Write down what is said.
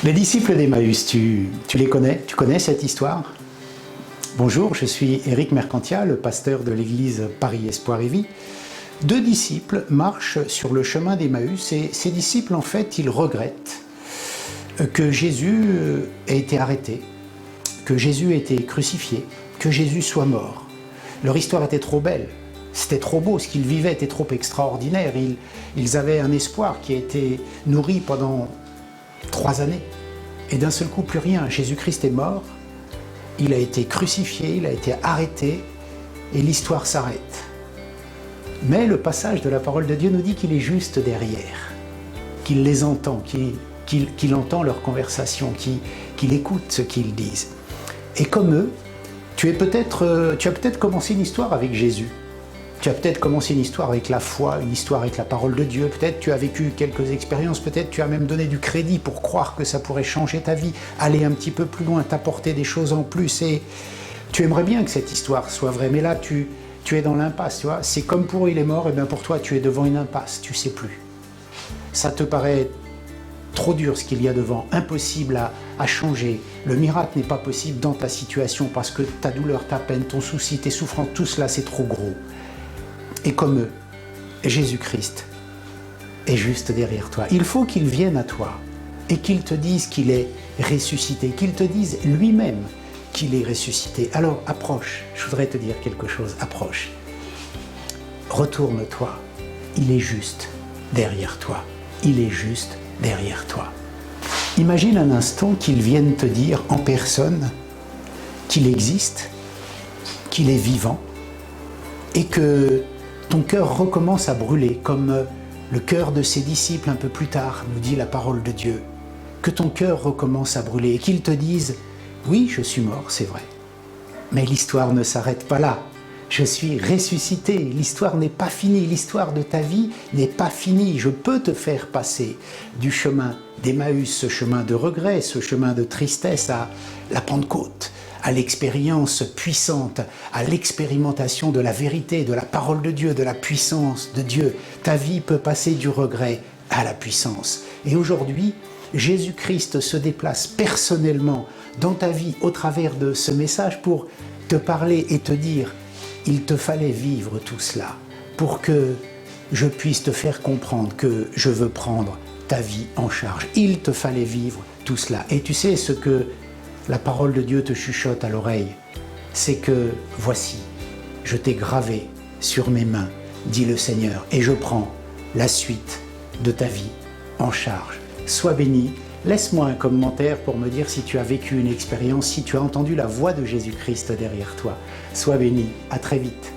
Les disciples d'Emmaüs, tu les connais? Tu connais cette histoire? Bonjour, je suis Éric Mercantia, le pasteur de l'église Paris Espoir et Vie. Deux disciples marchent sur le chemin d'Emmaüs et ces disciples, en fait, ils regrettent que Jésus ait été arrêté, que Jésus ait été crucifié, que Jésus soit mort. Leur histoire était trop belle, c'était trop beau, ce qu'ils vivaient était trop extraordinaire. Ils avaient un espoir qui a été nourri pendant 3 années. Et d'un seul coup, plus rien. Jésus-Christ est mort, il a été crucifié, il a été arrêté, et l'histoire s'arrête. Mais le passage de la parole de Dieu nous dit qu'il est juste derrière, qu'il les entend, qu'il entend leur conversation, qu'il écoute ce qu'ils disent. Et comme eux, tu as peut-être commencé une histoire avec Jésus. Tu as peut-être commencé une histoire avec la foi, une histoire avec la parole de Dieu. Peut-être tu as vécu quelques expériences, peut-être tu as même donné du crédit pour croire que ça pourrait changer ta vie, aller un petit peu plus loin, t'apporter des choses en plus. Et tu aimerais bien que cette histoire soit vraie, mais là tu es dans l'impasse, tu vois. C'est comme pour il est mort, et bien pour toi tu es devant une impasse, tu sais plus. Ça te paraît trop dur ce qu'il y a devant, impossible à changer. Le miracle n'est pas possible dans ta situation parce que ta douleur, ta peine, ton souci, tes souffrances, tout cela c'est trop gros. Et comme eux, Jésus-Christ est juste derrière toi. Il faut qu'il vienne à toi et qu'il te dise qu'il est ressuscité, qu'il te dise lui-même qu'il est ressuscité. Alors approche, je voudrais te dire quelque chose, approche. Retourne-toi, il est juste derrière toi. Il est juste derrière toi. Imagine un instant qu'il vienne te dire en personne qu'il existe, qu'il est vivant et que ton cœur recommence à brûler comme le cœur de ses disciples un peu plus tard, nous dit la parole de Dieu. Que ton cœur recommence à brûler et qu'il te dise « Oui, je suis mort, c'est vrai, mais l'histoire ne s'arrête pas là. Je suis ressuscité, l'histoire n'est pas finie, l'histoire de ta vie n'est pas finie. Je peux te faire passer du chemin d'Emmaüs, ce chemin de regret, ce chemin de tristesse à la Pentecôte, à l'expérience puissante, à l'expérimentation de la vérité, de la parole de Dieu, de la puissance de Dieu. Ta vie peut passer du regret à la puissance. Et aujourd'hui, Jésus-Christ se déplace personnellement dans ta vie au travers de ce message pour te parler et te dire « Il te fallait vivre tout cela pour que je puisse te faire comprendre que je veux prendre ta vie en charge. Il te fallait vivre tout cela. » Et tu sais ce que la parole de Dieu te chuchote à l'oreille, c'est que « Voici, je t'ai gravé sur mes mains, dit le Seigneur, et je prends la suite de ta vie en charge. » Sois béni. Laisse-moi un commentaire pour me dire si tu as vécu une expérience, si tu as entendu la voix de Jésus-Christ derrière toi. Sois béni. À très vite.